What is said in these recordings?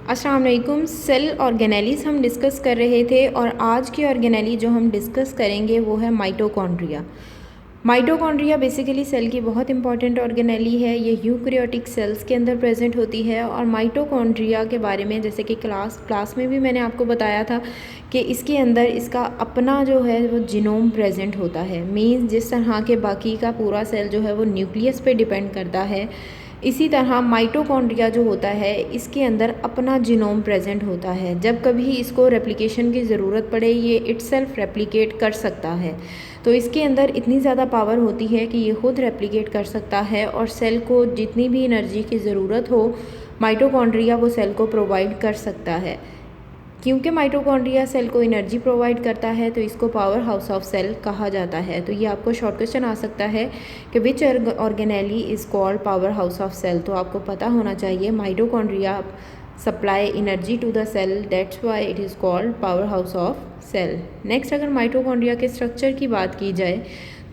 अस्सलाम वालेकुम। सेल ऑर्गेनेलीज़ हम डिस्कस कर रहे थे और आज की ऑर्गेनेली जो हम डिस्कस करेंगे वो है माइटोकॉन्ड्रिया। माइटोकॉन्ड्रिया बेसिकली सेल की बहुत इंपॉर्टेंट ऑर्गेनेली है। ये यूकैरियोटिक सेल्स के अंदर प्रेजेंट होती है और माइटोकॉन्ड्रिया के बारे में जैसे कि क्लास में भी मैंने आपको बताया था कि इसके अंदर इसका अपना जो है वो जीनोम प्रेजेंट होता है। मीन्स जिस तरह के बाकी का पूरा सेल जो है वो न्यूक्लियस पे डिपेंड करता है, इसी तरह माइटोकॉन्ड्रिया जो होता है इसके अंदर अपना जीनोम प्रेजेंट होता है। जब कभी इसको रेप्लिकेशन की ज़रूरत पड़े ये इटसेल्फ रेप्लिकेट कर सकता है। तो इसके अंदर इतनी ज़्यादा पावर होती है कि ये खुद रेप्लिकेट कर सकता है और सेल को जितनी भी एनर्जी की ज़रूरत हो माइटोकॉन्ड्रिया वो सेल को प्रोवाइड कर सकता है। क्योंकि माइटोकॉन्ड्रिया सेल को एनर्जी प्रोवाइड करता है तो इसको पावर हाउस ऑफ सेल कहा जाता है। तो ये आपको शॉर्ट क्वेश्चन आ सकता है कि which organelle is called power house of cell. तो आपको पता होना चाहिए mitochondria supply energy to the cell, that's why it is called power house of cell. Next अगर माइटोकॉन्ड्रिया के स्ट्रक्चर की बात की जाए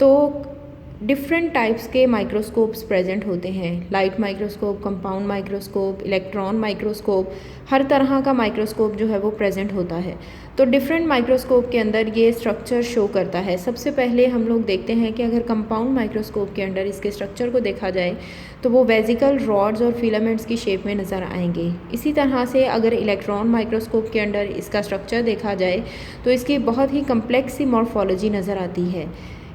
तो डिफरेंट टाइप्स के माइक्रोस्कोप्स प्रेजेंट होते हैं। Light microscope, compound microscope, electron microscope, हर तरह का माइक्रोस्कोप जो है वो प्रेजेंट होता है। तो डिफरेंट माइक्रोस्कोप के अंदर ये स्ट्रक्चर शो करता है। सबसे पहले हम लोग देखते हैं कि अगर कंपाउंड माइक्रोस्कोप के अंदर इसके स्ट्रक्चर को देखा जाए तो वो वेजिकल रॉड्स और फिलामेंट्स की शेप में नज़र आएंगे। इसी तरह से अगर इलेक्ट्रॉन माइक्रोस्कोप के अंदर इसका स्ट्रक्चर देखा जाए तो इसकी बहुत ही कम्प्लेक्स सी मॉर्फोलॉजी नज़र आती है।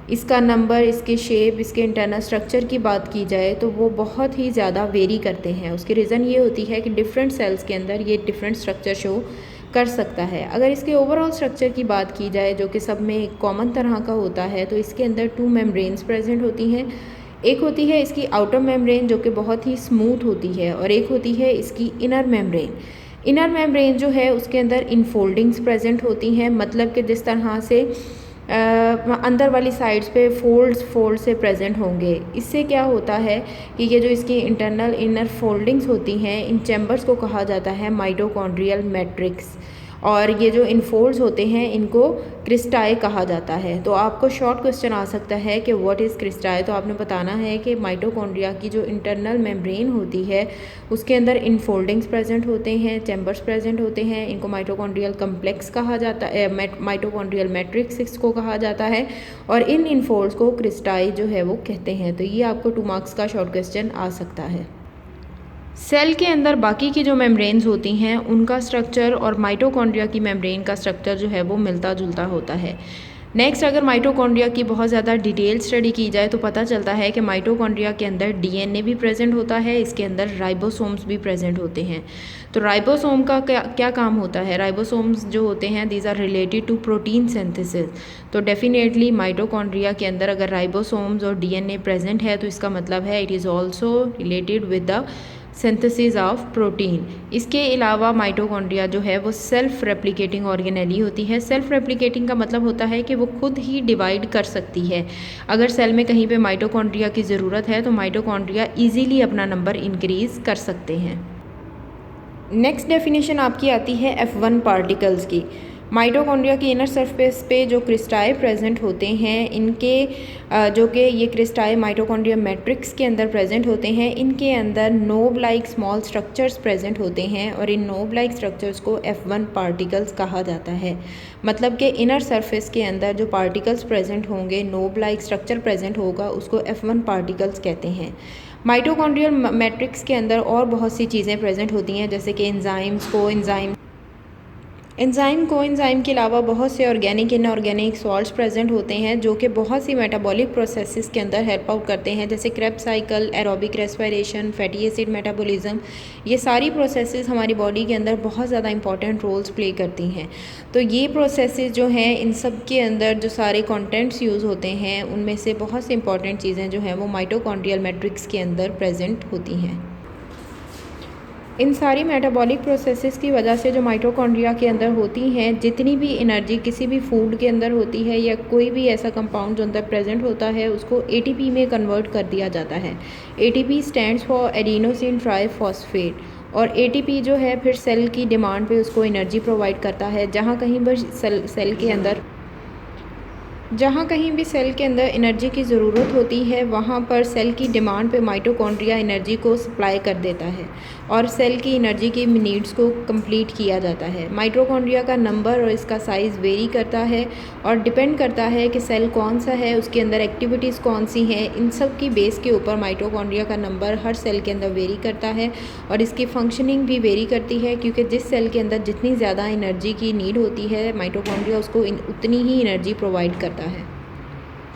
इसका नंबर, इसके शेप, इसके इंटरनल स्ट्रक्चर की बात की जाए तो वो बहुत ही ज़्यादा वेरी करते हैं। उसकी रीज़न ये होती है कि डिफरेंट सेल्स के अंदर ये डिफरेंट स्ट्रक्चर शो कर सकता है। अगर इसके ओवरऑल स्ट्रक्चर की बात की जाए जो कि सब में एक कॉमन तरह का होता है तो इसके अंदर 2 मेम्ब्रेन्स प्रेजेंट होती हैं। एक होती है इसकी आउटर मेम्ब्रेन जो कि बहुत ही स्मूथ होती है और एक होती है इसकी इनर मेम्ब्रेन। इनर मेम्ब्रेन जो है उसके अंदर इनफोल्डिंग्स प्रेजेंट होती हैं, मतलब कि जिस तरह से अंदर वाली साइड्स पे फोल्ड से प्रेजेंट होंगे। इससे क्या होता है कि ये जो इसकी इंटरनल इनर फोल्डिंग्स होती हैं इन चैम्बर्स को कहा जाता है माइटोकॉन्ड्रियल मैट्रिक्स और ये जो इनफोल्ड्स होते हैं इनको क्रिस्टाई कहा जाता है। तो आपको शॉर्ट क्वेश्चन आ सकता है कि व्हाट इज़ क्रिस्टाई। तो आपने बताना है कि माइटोकॉन्ड्रिया की जो इंटरनल मेम्ब्रेन होती है उसके अंदर इनफोल्डिंग्स प्रेजेंट होते हैं, चैम्बर्स प्रेजेंट होते हैं। इनको माइटोकॉन्ड्रियल कम्प्लेक्स कहा जाता है, माइटोकॉन्ड्रियल मैट्रिक्स इसको कहा जाता है और इन इनफोल्ड्स को क्रिस्टाई जो है वो कहते हैं। तो ये आपको 2 मार्क्स का शॉर्ट क्वेश्चन आ सकता है। सेल के अंदर बाकी की जो मेम्ब्रेन्स होती हैं उनका स्ट्रक्चर और माइटोकॉन्ड्रिया की मेम्ब्रेन का स्ट्रक्चर जो है वो मिलता जुलता होता है। नेक्स्ट अगर माइटोकॉन्ड्रिया की बहुत ज़्यादा डिटेल स्टडी की जाए तो पता चलता है कि माइटोकॉन्ड्रिया के अंदर डीएनए भी प्रेजेंट होता है, इसके अंदर राइबोसोम्स भी प्रेजेंट होते हैं। तो राइबोसोम का क्या काम होता है? राइबोसोम्स जो होते हैं these are related to protein synthesis. तो डेफिनेटली माइटोकॉन्ड्रिया के अंदर अगर राइबोसोम्स और डीएनए प्रेजेंट है तो इसका मतलब है it is also related with the synthesis of protein. इसके अलावा माइटोकॉन्ड्रिया जो है वो सेल्फ रेप्लिकेटिंग ऑर्गेनेली होती है। सेल्फ रेप्लिकेटिंग का मतलब होता है कि वो खुद ही डिवाइड कर सकती है। अगर सेल में कहीं पे माइटोकॉन्ड्रिया की ज़रूरत है तो माइटोकॉन्ड्रिया इजीली अपना नंबर इंक्रीज़ कर सकते हैं। नेक्स्ट डेफिनेशन आपकी आती है F1 पार्टिकल्स की। माइटोकॉन्ड्रिया की इनर सरफेस पे जो क्रिस्टाई प्रेजेंट होते हैं इनके जो कि ये क्रिस्टाई माइटोकॉन्ड्रिया मैट्रिक्स के अंदर प्रेजेंट होते हैं, इनके अंदर knob like small structures present होते हैं और इन नोब लाइक स्ट्रक्चर्स को F1 पार्टिकल्स कहा जाता है। मतलब कि इनर सरफेस के अंदर जो पार्टिकल्स प्रेजेंट होंगे, नोब लाइक स्ट्रक्चर प्रेजेंट होगा, उसको F1 पार्टिकल्स कहते हैं। माइटोकॉन्ड्रियल मैट्रिक्स के अंदर और बहुत सी चीज़ें प्रेजेंट होती हैं जैसे कि एंजाइम के अलावा बहुत से ऑर्गेनिक इनऑर्गेनिक सॉल्ट्स प्रेजेंट होते हैं जो कि बहुत सी मेटाबॉलिक प्रोसेसेस के अंदर हेल्प आउट करते हैं, जैसे Krebs cycle, aerobic respiration, fatty acid metabolism. ये सारी प्रोसेसेस हमारी बॉडी के अंदर बहुत ज़्यादा इंपॉर्टेंट रोल्स प्ले करती हैं। तो ये प्रोसेसेस जो हैं इन सब के अंदर जो सारे कंटेंट्स यूज़ होते हैं उनमें से बहुत सी इंपॉर्टेंट चीज़ें जो हैं वो माइटोकॉन्ड्रियल मैट्रिक्स के अंदर प्रेजेंट होती हैं। इन सारी मेटाबॉलिक प्रोसेसेस की वजह से जो माइटोकॉन्ड्रिया के अंदर होती हैं, जितनी भी एनर्जी किसी भी फूड के अंदर होती है या कोई भी ऐसा कंपाउंड जो अंदर प्रेजेंट होता है उसको एटीपी में कन्वर्ट कर दिया जाता है। ATP stands for adenosine triphosphate और एटीपी जो है फिर सेल की डिमांड पे उसको एनर्जी प्रोवाइड करता है। जहाँ कहीं पर सेल के अंदर जहाँ कहीं भी सेल के अंदर एनर्जी की ज़रूरत होती है वहाँ पर सेल की डिमांड पे माइटोकॉन्ड्रिया एनर्जी को सप्लाई कर देता है और सेल की एनर्जी की नीड्स को कंप्लीट किया जाता है। माइटोकॉन्ड्रिया का नंबर और इसका साइज़ वेरी करता है और डिपेंड करता है कि सेल कौन सा है, उसके अंदर एक्टिविटीज़ कौन सी हैं। इन सब की बेस के ऊपर माइटोकॉन्ड्रिया का नंबर हर सेल के अंदर वेरी करता है और इसकी फंक्शनिंग भी वेरी करती है, क्योंकि जिस सेल के अंदर जितनी ज़्यादा एनर्जी की नीड होती है माइटोकॉन्ड्रिया उसको उतनी ही एनर्जी प्रोवाइड करता है।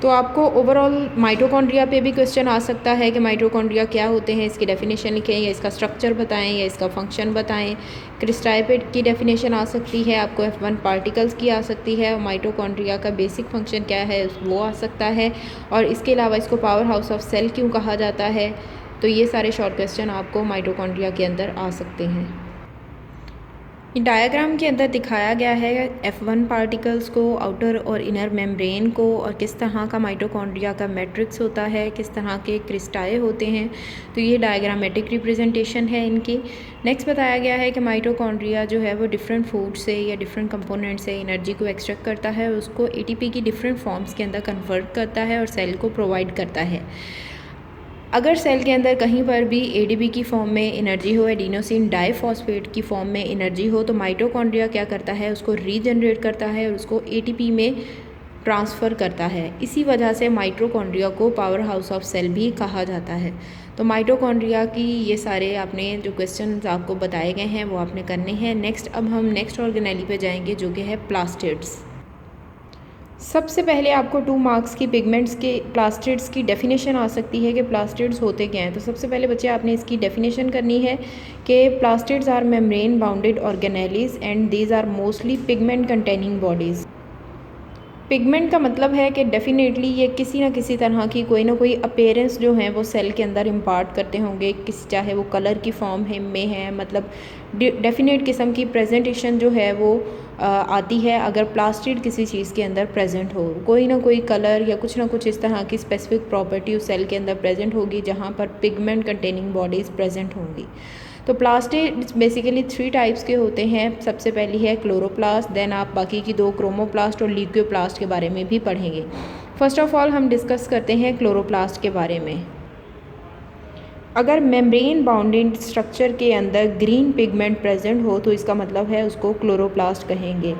तो आपको ओवरऑल माइटोकॉन्ड्रिया पे भी क्वेश्चन आ सकता है कि माइटोकॉन्ड्रिया क्या होते हैं, इसकी डेफिनेशन लिखें या इसका स्ट्रक्चर बताएं या इसका फंक्शन बताएं। क्रिस्टाइपेड की डेफिनेशन आ सकती है, आपको F1 पार्टिकल्स की आ सकती है, और माइटोकॉन्ड्रिया का बेसिक फंक्शन क्या है वो आ सकता है, और इसके अलावा इसको पावर हाउस ऑफ सेल क्यों कहा जाता है। तो ये सारे शॉर्ट क्वेश्चन आपको माइटोकॉन्ड्रिया के अंदर आ सकते हैं। डायग्राम के अंदर दिखाया गया है F1 पार्टिकल्स को, आउटर और इनर मेम्ब्रेन को, और किस तरह का माइटोकॉन्ड्रिया का मैट्रिक्स होता है, किस तरह के क्रिस्टाए होते हैं। तो ये डायग्रामेटिक रिप्रेजेंटेशन है इनकी। नेक्स्ट बताया गया है कि माइटोकॉन्ड्रिया जो है वो डिफरेंट फूड से या डिफरेंट कंपोनेंट से एनर्जी को एक्सट्रैक्ट करता है, उसको ATP की डिफरेंट फॉर्म्स के अंदर कन्वर्ट करता है और सेल को प्रोवाइड करता है। अगर सेल के अंदर कहीं पर भी ADP की फॉर्म में एनर्जी हो, एडिनोसिन डाइफॉस्फेट की फॉर्म में एनर्जी हो, तो माइटोकॉन्ड्रिया क्या करता है, उसको रीजनरेट करता है और उसको ATP में ट्रांसफ़र करता है। इसी वजह से माइटोकॉन्ड्रिया को पावर हाउस ऑफ सेल भी कहा जाता है। तो माइटोकॉन्ड्रिया की ये सारे आपने जो क्वेश्चन आपको बताए गए हैं वो आपने करने हैं। नेक्स्ट अब हम नेक्स्ट ऑर्गेनेली पे जाएंगे जो कि है प्लास्टिड्स। सबसे पहले आपको 2 मार्क्स की पिगमेंट्स के प्लास्टिड्स की डेफिनेशन आ सकती है कि प्लास्टिड्स होते क्या हैं। तो सबसे पहले बच्चे आपने इसकी डेफिनेशन करनी है कि plastids are membrane bounded organelles and these are mostly pigment containing bodies. Pigment का मतलब है कि डेफिनेटली ये किसी ना किसी तरह की कोई ना कोई अपीयरेंस जो है वो सेल के अंदर इम्पार्ट करते होंगे, चाहे वो कलर की फॉर्म में है, मतलब डेफिनेट किस्म की प्रेजेंटेशन जो है वो आती है अगर प्लास्टिड किसी चीज़ के अंदर प्रेजेंट हो। कोई ना कोई कलर या कुछ ना कुछ इस तरह की स्पेसिफिक प्रॉपर्टी उस सेल के अंदर प्रेजेंट होगी जहाँ पर पिगमेंट कंटेनिंग बॉडीज़ प्रेजेंट होंगी। तो प्लास्टिड्स बेसिकली 3 टाइप्स के होते हैं। सबसे पहली है क्लोरोप्लास्ट, देन आप बाकी की 2 क्रोमोप्लास्ट और ल्यूकोप्लास्ट के बारे में भी पढ़ेंगे। फर्स्ट ऑफ ऑल हम डिस्कस करते हैं क्लोरोप्लास्ट के बारे में। अगर मेम्ब्रेन बाउंडेड स्ट्रक्चर के अंदर ग्रीन पिगमेंट प्रेजेंट हो तो इसका मतलब है उसको क्लोरोप्लास्ट कहेंगे।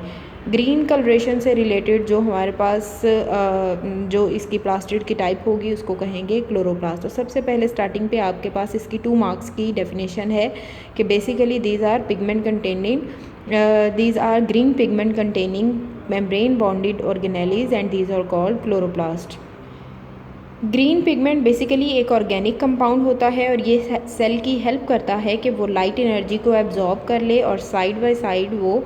ग्रीन कलरेशन से रिलेटेड जो हमारे पास जो इसकी प्लास्टिड की टाइप होगी उसको कहेंगे क्लोरोप्लास्ट। तो सबसे पहले स्टार्टिंग पे आपके पास इसकी 2 मार्क्स की डेफिनेशन है कि basically these are pigment containing these are green pigment containing membrane bounded organelles and these are called chloroplast. Green pigment basically एक ऑर्गेनिक कंपाउंड होता है और ये सेल की हेल्प करता है कि वो लाइट एनर्जी को एब्जॉर्ब कर ले और साइड बाय साइड वो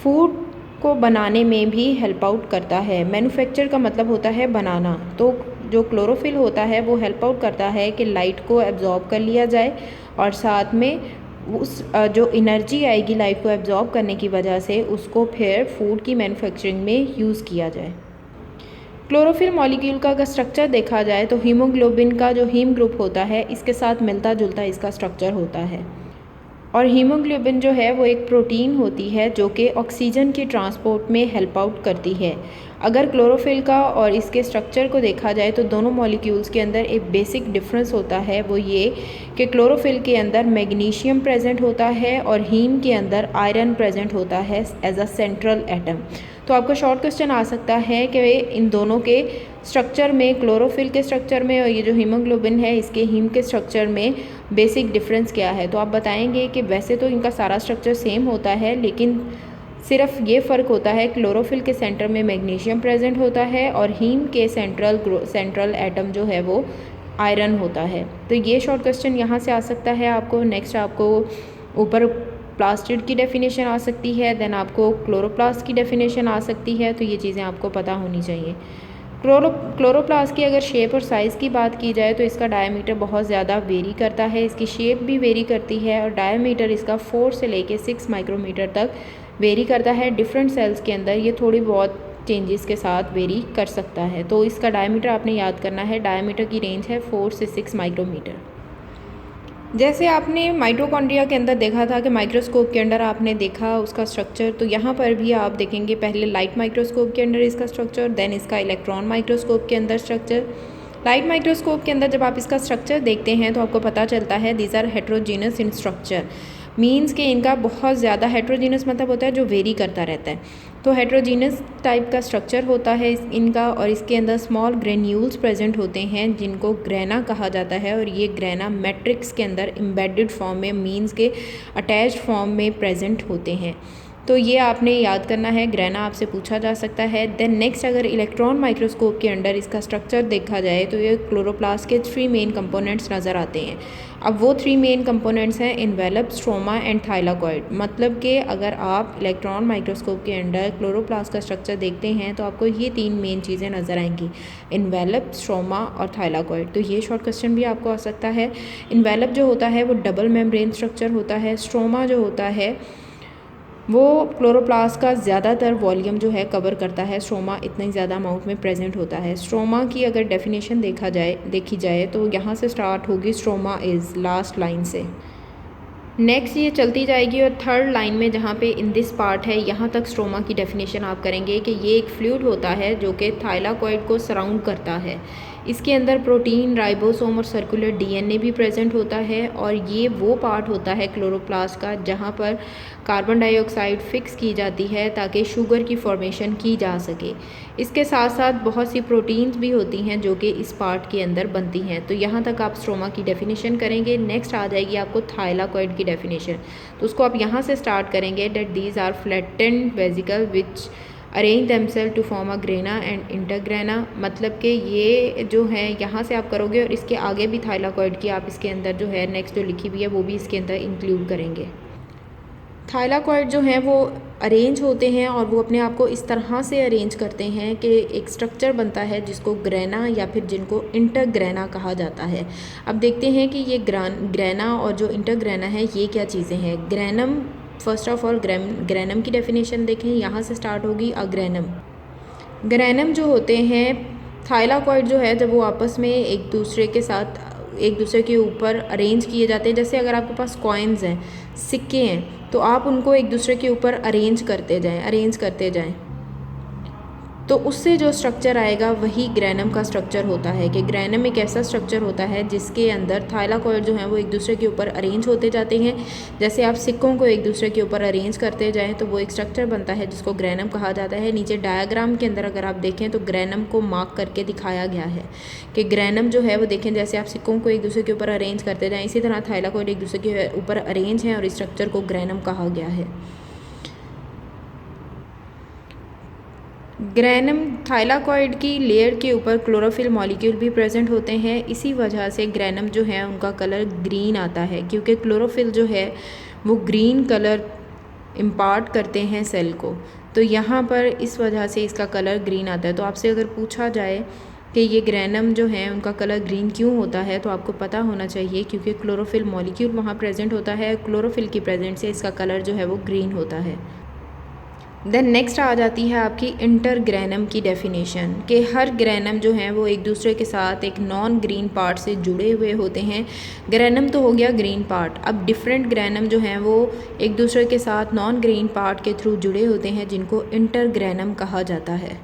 फूड को बनाने में भी हेल्प आउट करता है। मैन्युफैक्चर का मतलब होता है बनाना। तो जो क्लोरोफिल होता है वो हेल्प आउट करता है कि लाइट को एब्जॉर्ब कर लिया जाए और साथ में उस जो एनर्जी आएगी लाइट को एब्जॉर्ब करने की वजह से उसको फिर फूड की मैन्युफैक्चरिंग में यूज़ किया जाए। क्लोरोफिल मॉलिक्यूल का अगर स्ट्रक्चर देखा जाए तो हीमोग्लोबिन का जो हीम ग्रुप होता है इसके साथ मिलता जुलता इसका स्ट्रक्चर होता है। और हीमोग्लोबिन जो है वो एक प्रोटीन होती है जो कि ऑक्सीजन के ट्रांसपोर्ट में हेल्प आउट करती है। अगर क्लोरोफिल का और इसके स्ट्रक्चर को देखा जाए तो दोनों मॉलिक्यूल्स के अंदर एक बेसिक डिफरेंस होता है, वो ये कि क्लोरोफिल के अंदर मैग्नीशियम प्रेजेंट होता है और हीम के अंदर आयरन प्रेजेंट होता है एज अ सेंट्रल एटम। तो आपको शॉर्ट क्वेश्चन आ सकता है कि इन दोनों के स्ट्रक्चर में, क्लोरोफिल के स्ट्रक्चर में और ये जो हीमोग्लोबिन है इसके हीम के स्ट्रक्चर में बेसिक डिफरेंस क्या है। तो आप बताएंगे कि वैसे तो इनका सारा स्ट्रक्चर सेम होता है, लेकिन सिर्फ ये फ़र्क होता है क्लोरोफिल के सेंटर में मैग्नीशियम प्रेजेंट होता है और हीम के सेंट्रल एटम जो है वो आयरन होता है। तो ये शॉर्ट क्वेश्चन यहाँ से आ सकता है आपको। नेक्स्ट आपको ऊपर प्लास्टिड की डेफिनेशन आ सकती है, देन आपको क्लोरोप्लास्ट की डेफिनेशन आ सकती है। तो ये चीज़ें आपको पता होनी चाहिए। क्लोरोप्लास्ट की अगर शेप और साइज़ की बात की जाए तो इसका डायमीटर बहुत ज़्यादा वेरी करता है, इसकी शेप भी वेरी करती है और डायमीटर इसका 4 से लेके 6 माइक्रोमीटर तक वेरी करता है। डिफरेंट सेल्स के अंदर ये थोड़ी बहुत चेंजेस के साथ वेरी कर सकता है। तो इसका डायमीटर आपने याद करना है, डायमीटर की रेंज है 4 से 6 माइक्रोमीटर। जैसे आपने माइटोकॉन्ड्रिया के अंदर देखा था कि माइक्रोस्कोप के अंदर आपने देखा उसका स्ट्रक्चर, तो यहाँ पर भी आप देखेंगे पहले लाइट माइक्रोस्कोप के अंदर इसका स्ट्रक्चर, देन इसका इलेक्ट्रॉन माइक्रोस्कोप के अंदर स्ट्रक्चर। लाइट माइक्रोस्कोप के अंदर जब आप इसका स्ट्रक्चर देखते हैं तो आपको पता चलता है these are heterogeneous in structure, means कि इनका बहुत ज़्यादा हेट्रोजीनस मतलब होता है जो वेरी करता रहता है। तो हेट्रोजीनस टाइप का स्ट्रक्चर होता है इनका, और इसके अंदर स्मॉल ग्रेन्यूल्स प्रेजेंट होते हैं जिनको ग्रेना कहा जाता है, और ये ग्रेना मैट्रिक्स के अंदर एम्बेडेड फॉर्म में, मीन्स के अटैच्ड फॉर्म में प्रेजेंट होते हैं। तो ये आपने याद करना है, ग्रेना आपसे पूछा जा सकता है। देन नेक्स्ट, अगर इलेक्ट्रॉन माइक्रोस्कोप के अंडर इसका स्ट्रक्चर देखा जाए तो ये क्लोरोप्लास्ट के 3 मेन कंपोनेंट्स नज़र आते हैं। अब वो 3 मेन कंपोनेंट्स हैं इन्वेलप, स्ट्रोमा एंड थाइलाकॉइड। मतलब कि अगर आप इलेक्ट्रॉन माइक्रोस्कोप के अंडर क्लोरोप्लास्ट का स्ट्रक्चर देखते हैं तो आपको ये 3 मेन चीज़ें नज़र आएंगी, इन्वेलप, स्ट्रोमा और थाइलाकॉइड। तो ये शॉर्ट क्वेश्चन भी आपको आ सकता है। इन्वेलप जो होता है वो डबल मेम्ब्रेन स्ट्रक्चर होता है। स्ट्रोमा जो होता है वो क्लोरोप्लास्ट का ज़्यादातर वॉल्यूम जो है कवर करता है। स्ट्रोमा इतनी ज़्यादा अमाउंट में प्रेजेंट होता है। स्ट्रोमा की अगर डेफिनेशन देखी जाए तो यहाँ से स्टार्ट होगी, स्ट्रोमा इज़, लास्ट लाइन से। नेक्स्ट ये चलती जाएगी और थर्ड लाइन में जहाँ पे इन दिस पार्ट है, यहाँ तक स्ट्रोमा की डेफिनेशन आप करेंगे कि ये एक फ्लूइड होता है जो कि थाइलाकॉइड को सराउंड करता है। इसके अंदर प्रोटीन, राइबोसोम और सर्कुलर डीएनए भी प्रेजेंट होता है, और ये वो पार्ट होता है क्लोरोप्लास्ट का जहाँ पर कार्बन डाइऑक्साइड फिक्स की जाती है ताकि शुगर की फॉर्मेशन की जा सके। इसके साथ साथ बहुत सी प्रोटीन्स भी होती हैं जो कि इस पार्ट के अंदर बनती हैं। तो यहाँ तक आप स्ट्रोमा की डेफिनेशन करेंगे। नेक्स्ट आ जाएगी आपको थाइलाकॉइड की डेफिनेशन, तो उसको आप यहाँ से स्टार्ट करेंगे, that these are flattened vesicle which arrange themselves to form a grana and intergrana. मतलब कि ये जो है यहाँ से आप करोगे, और इसके आगे भी थाइलाकॉइड की आप इसके अंदर जो है नेक्स्ट जो लिखी हुई है वो भी इसके अंदर इंक्लूड करेंगे। थाइलाकॉइड जो हैं वो अरेंज होते हैं, और वो अपने आप को इस तरह से अरेंज करते हैं कि एक स्ट्रक्चर बनता है जिसको ग्रेना या फिर जिनको इंटरग्रेना कहा जाता है। अब देखते हैं कि ये ग्रेना और जो इंटरग्रेना है ये क्या चीज़ें हैं। Granum, first of all granum की डेफिनेशन देखें, यहाँ से स्टार्ट होगी अग्रेनम। ग्रेनम जो होते हैं, थाइलाकॉइड जो है जब वो आपस में एक दूसरे के ऊपर अरेंज किए जाते हैं, जैसे अगर आपके पास कॉइन्स हैं, सिक्के हैं, तो आप उनको एक दूसरे के ऊपर अरेंज करते जाएं, तो उससे जो स्ट्रक्चर आएगा वही ग्रेनम का स्ट्रक्चर होता है। कि ग्रेनम एक ऐसा स्ट्रक्चर होता है जिसके अंदर थाइलाकॉइड जो हैं वो एक दूसरे के ऊपर अरेंज होते जाते हैं। जैसे आप सिक्कों को एक दूसरे के ऊपर अरेंज करते जाएं तो वो एक स्ट्रक्चर बनता है जिसको ग्रेनम कहा जाता है। नीचे डायग्राम के अंदर अगर आप देखें तो ग्रेनम को मार्क करके दिखाया गया है कि ग्रेनम जो है वो देखें, जैसे आप सिक्कों को एक दूसरे के ऊपर अरेंज करते जाएँ, इसी तरह थाइलाकॉइड एक दूसरे के ऊपर अरेंज हैं और इस स्ट्रक्चर को ग्रेनम कहा गया है। ग्रेनम थाइलाकॉइड की लेयर के ऊपर क्लोरोफिल मॉलिक्यूल भी प्रेजेंट होते हैं। इसी वजह से ग्रेनम जो है उनका कलर ग्रीन आता है, क्योंकि क्लोरोफिल जो है वो ग्रीन कलर इम्पार्ट करते हैं सेल को। तो यहाँ पर इस वजह से इसका कलर ग्रीन आता है। तो आपसे अगर पूछा जाए कि ये ग्रेनम जो है उनका कलर ग्रीन क्यों होता है, तो आपको पता होना चाहिए क्योंकि क्लोरोफिल मॉलिक्यूल वहाँ प्रेजेंट होता है। क्लोरोफिल की प्रेजेंट से इसका कलर जो है वो ग्रीन होता है। देन नेक्स्ट आ जाती है आपकी इंटरग्रेनम की डेफिनेशन, कि हर ग्रेनम जो है वो एक दूसरे के साथ एक नॉन ग्रीन पार्ट से जुड़े हुए होते हैं। ग्रेनम तो हो गया ग्रीन पार्ट, अब डिफरेंट ग्रेनम जो हैं वो एक दूसरे के साथ नॉन ग्रीन पार्ट के थ्रू जुड़े होते हैं जिनको इंटरग्रेनम कहा जाता है।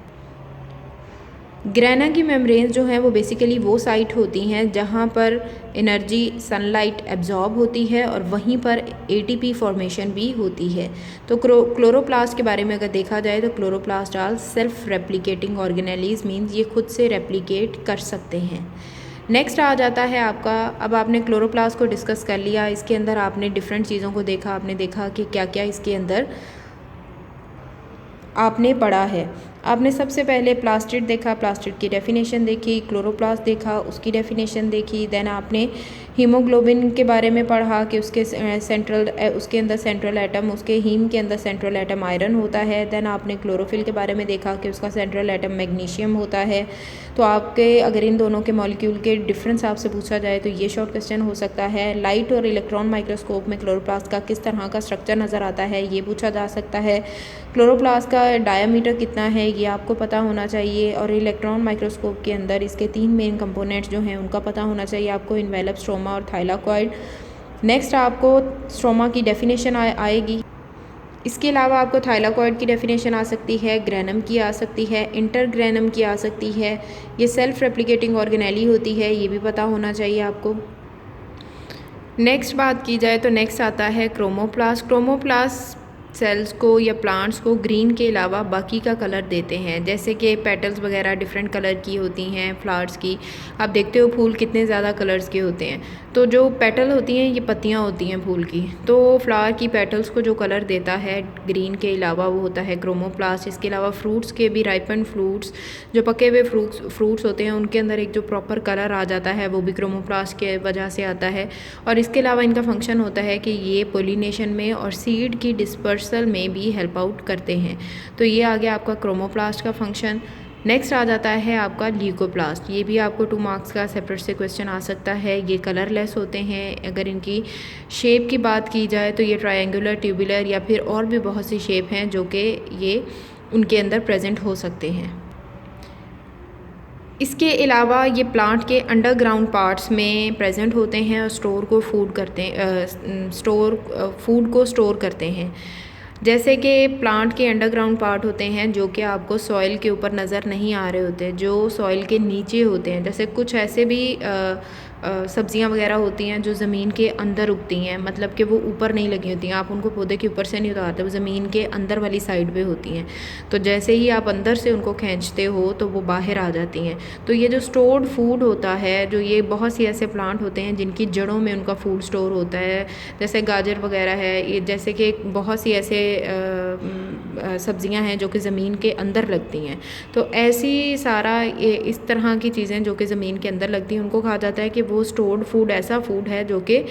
ग्रेना की मेम्ब्रेन्स जो हैं वो बेसिकली वो साइट होती हैं जहाँ पर एनर्जी सनलाइट एब्जॉर्ब होती है और वहीं पर एटीपी फॉर्मेशन भी होती है। तो क्लोरोप्लास्ट के बारे में अगर देखा जाए तो chloroplast are self replicating organelles, means ये खुद से रेप्लिकेट कर सकते हैं। नेक्स्ट आ जाता है आपका, अब आपने क्लोरोप्लास्ट को डिस्कस कर लिया, इसके अंदर आपने डिफरेंट चीज़ों को देखा, आपने देखा कि क्या क्या इसके अंदर आपने पढ़ा है। आपने सबसे पहले प्लास्टिड देखा, प्लास्टिड की डेफिनेशन देखी, क्लोरोप्लास्ट देखा, उसकी डेफिनेशन देखी। देन आपने हीमोग्लोबिन के बारे में पढ़ा कि उसके अंदर सेंट्रल एटम, उसके हीम के अंदर सेंट्रल एटम आयरन होता है। देन आपने क्लोरोफिल के बारे में देखा कि उसका सेंट्रल एटम मैग्नीशियम होता है। तो आपके अगर इन दोनों के मॉलिक्यूल के डिफरेंस आपसे पूछा जाए तो ये शॉर्ट क्वेश्चन हो सकता है। लाइट और इलेक्ट्रॉन माइक्रोस्कोप में क्लोरोप्लास्ट का किस तरह का स्ट्रक्चर नज़र आता है ये पूछा जा सकता है। क्लोरोप्लास्ट का डायामीटर कितना है ये आपको पता होना चाहिए, और इलेक्ट्रॉन माइक्रोस्कोप के अंदर इसके 3 मेन कंपोनेंट्स जो हैं उनका पता होना चाहिए आपको, इन्वेलप, स्ट्रोमा और थाइलाकॉइड। नेक्स्ट आपको स्ट्रोमा की डेफिनेशन आएगी। इसके अलावा आपको थाइलाकॉइड की डेफिनेशन आ सकती है, ग्रेनम की आ सकती है, इंटरग्रेनम की आ सकती है। ये सेल्फ रेप्लिकेटिंग ऑर्गेनेली होती है, ये भी पता होना चाहिए आपको। नेक्स्ट बात की जाए तो नेक्स्ट आता है क्रोमोप्लास्ट। क्रोमोप्लास्ट सेल्स को या प्लांट्स को ग्रीन के अलावा बाकी का कलर देते हैं, जैसे कि पेटल्स वगैरह डिफरेंट कलर की होती हैं फ्लावर्स की। आप देखते हो फूल कितने ज़्यादा कलर्स के होते हैं। तो जो पेटल होती हैं ये पत्तियां होती हैं फूल की, तो फ्लावर की पेटल्स को जो कलर देता है ग्रीन के अलावा वो होता है क्रोमोप्लास्ट। इसके अलावा फ्रूट्स के भी, राइपन फ्रूट्स, जो पके हुए फ्रूट्स होते हैं उनके अंदर एक जो प्रॉपर कलर आ जाता है वो भी क्रोमोप्लास्ट के वजह से आता है। और इसके अलावा इनका फंक्शन होता है कि ये पोलिनेशन में और सीड की डिस्पर्सल में भी हेल्प आउट करते हैं। तो ये आ गया आपका क्रोमोप्लास्ट का फंक्शन। नेक्स्ट आ जाता है आपका ल्यूकोप्लास्ट। ये भी आपको 2 मार्क्स का सेपरेट से क्वेश्चन आ सकता है। ये कलरलेस होते हैं। अगर इनकी शेप की बात की जाए तो ये ट्रायंगुलर, ट्यूबुलर या फिर और भी बहुत सी शेप हैं जो कि ये उनके अंदर प्रेजेंट हो सकते हैं। इसके अलावा ये प्लांट के अंडरग्राउंड पार्ट्स में प्रेजेंट होते हैं और फूड को स्टोर करते हैं। जैसे कि प्लांट के अंडरग्राउंड पार्ट होते हैं जो कि आपको सॉइल के ऊपर नज़र नहीं आ रहे होते, जो सॉइल के नीचे होते हैं। जैसे कुछ ऐसे भी सब्जियां वगैरह होती हैं जो ज़मीन के अंदर उगती हैं, मतलब कि वो ऊपर नहीं लगी होती हैं, आप उनको पौधे के ऊपर से नहीं उतारते, वो ज़मीन के अंदर वाली साइड पे होती हैं। तो जैसे ही आप अंदर से उनको खींचते हो तो वो बाहर आ जाती हैं। तो ये जो स्टोर्ड फूड होता है, जो ये बहुत सी ऐसे प्लांट होते हैं जिनकी जड़ों में उनका फूड स्टोर होता है, जैसे गाजर वगैरह है, ये जैसे कि बहुत सी ऐसे सब्जियां हैं जो कि ज़मीन के अंदर लगती हैं। तो ऐसी सारा इस तरह की चीज़ें जो कि ज़मीन के अंदर लगती हैं उनको कहा जाता है कि वो स्टोर्ड फूड ऐसा फूड है जो कि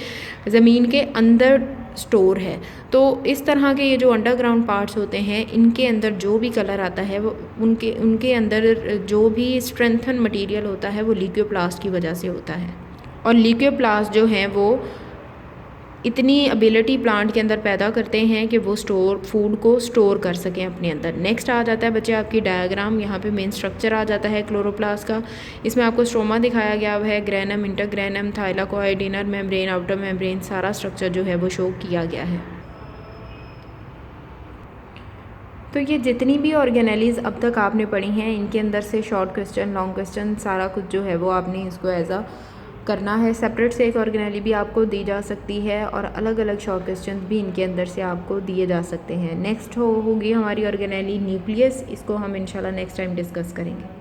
ज़मीन के अंदर स्टोर है। तो इस तरह के ये जो अंडरग्राउंड पार्ट्स होते हैं इनके अंदर जो भी कलर आता है वो उनके अंदर जो भी स्ट्रेंथन मटेरियल होता है वो ल्यूकोप्लास्ट की वजह से होता है। और ल्यूकोप्लास्ट जो हैं वो इतनी एबिलिटी प्लांट के अंदर पैदा करते हैं कि वो फूड को स्टोर कर सकें अपने अंदर। नेक्स्ट आ जाता है बच्चे आपकी डायग्राम। यहाँ पे मेन स्ट्रक्चर आ जाता है क्लोरोप्लास्ट का। इसमें आपको स्ट्रोमा दिखाया गया है, granum, intergranum, thylakoid, inner membrane, outer membrane, सारा स्ट्रक्चर जो है वो शो किया गया है। तो ये जितनी भी ऑर्गेनेलीज़ अब तक आपने पढ़ी हैं इनके अंदर से शॉर्ट क्वेश्चन, लॉन्ग क्वेश्चन, सारा कुछ जो है वो आपने इसको एज अ करना है। सेपरेट से एक ऑर्गेनेली भी आपको दी जा सकती है और अलग अलग शॉर्ट क्वेश्चन भी इनके अंदर से आपको दिए जा सकते हैं। नेक्स्ट होगी हमारी ऑर्गेनेली न्यूक्लियस। इसको हम इंशाल्लाह नेक्स्ट टाइम डिस्कस करेंगे।